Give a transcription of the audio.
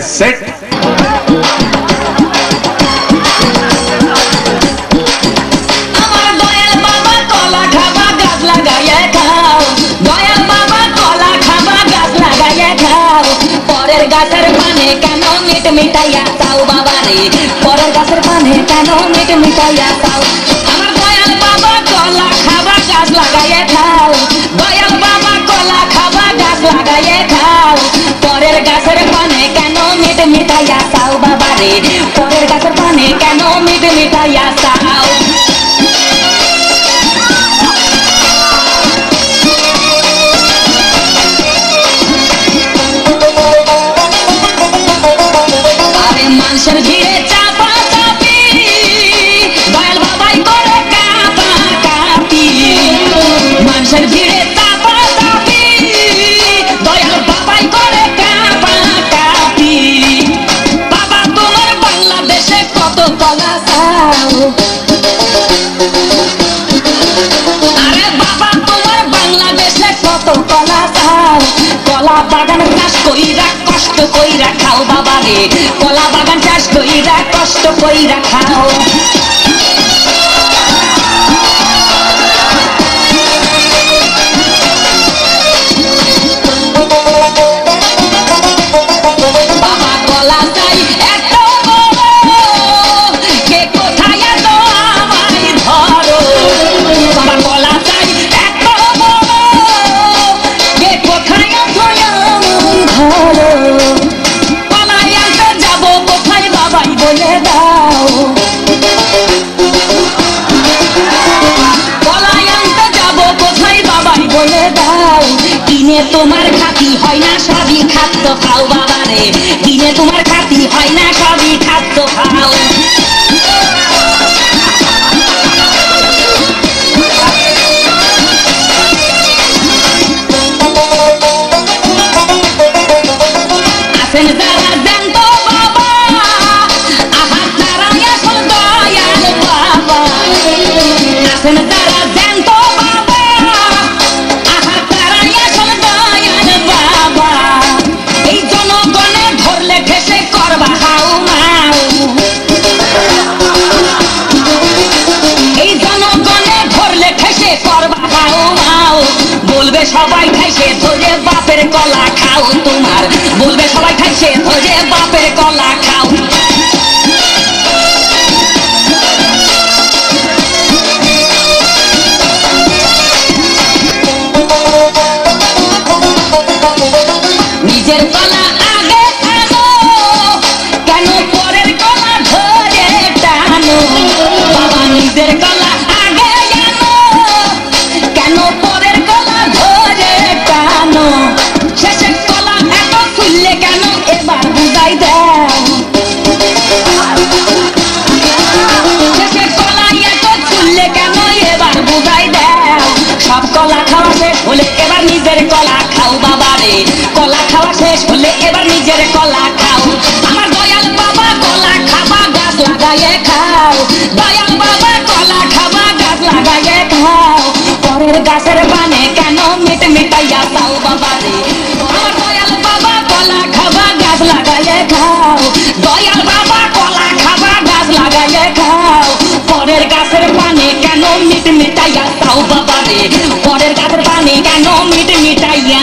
set গাছের পানে কেন মিট মিটাইয়া তাও বাবা রে পরের গাছের পানে কেন মিট মিটাইয়া তাও আমার দয়াল বাবা কলা খাবা গাছ লাগাইয়ে খাও দয়াল বাবা কলা খাবা গাছ লাগাইয়ে খাও পরের গাছের পানে কেন মিট মিটাইয়া তাও বাবা রে পরের গাছের পানে কেন মিট মিটাইয়া তাও মানুষের ভিড়ে চাপা চাপি দয়াল বাবাই করে কাপা কাপি মানুষের ভিড়ে চাপা চাপি দয়াল বাবাই করে কাপা কাপি বাবা তোমার বাংলাদেশে কত কলা চাও আরে বাবা তোমার বাংলাদেশে কত কলা চাও কলা বাগান চাষ কইরা কষ্ট কইরা খাও বাবা রে কলা বাগান চাষ কইরা কষ্ট কইরা খাও বাবা কলা চাই এত বড় কে কোথায় এত আমায় ধরো বাবা কলা চাই এত বড় কে কোথায় এত আমায় ধরো কলাই আনতে যাবো কোথায় বাবাই বলে দাও কলাই আনতে যাবো কোথায় বাবাই বলে দাও কিনে তোমার খাতি হয় না সবই খাদ্য খাও বাবা রে কিনে তোমার খাতি হয় না সবই খাদ্য খাও আছেন যারা জ্যান্ত বাবা আহার তারাই আসল দয়াল বাবা আছেন যারা জ্যান্ত বাবা আহার তারাই আসল দয়াল বাবা এই জনগণে ধরলে ঠেসে করবা হাউ মাউ এই জনগণে ধরলে ঠেসে করবা হাউ মাউ বলবে সবাই খাইছে ধরে বাপের কলা খাও তোমার বলবে সবাই খাইছে ধরে বাপের কলা খাও নিজের কলা আগে খানো কেন পরের কলা ধরে টানো বাবা নিজের কলা আগে আনো কেন পরের কলা ধরে টানো শেষের কলা এত খুললে কেন এবার বুঝাই দাও শেষের কলা এত খুললে কেন এবার বুঝাই দাও সব কলা খাওয়া শেষ হলে এবার নিজের কলা খাও বাবা রে কলা খাওয়া শেষ হলে এবার নিজের কলা খাও আমার দয়াল বাবা কলা খাবা গাছ লাগাইয়ে খাও দয়াল বাবা কলা খাবা গাছ লাগাইয়ে খাও পরের গাছের পানে কেন মিট মিটাইয়া তাও বাবা রে আমার দয়াল বাবা কলা খাবা গাছ লাগাইয়ে খাও দয়াল বাবা কলা খাবা গাছ লাগাইয়ে খাও পরের গাছের পানে কেন মিট মিটাইয়া তাও বাবা রে পরের গাছের পানে কেন মিট মিটাইয়া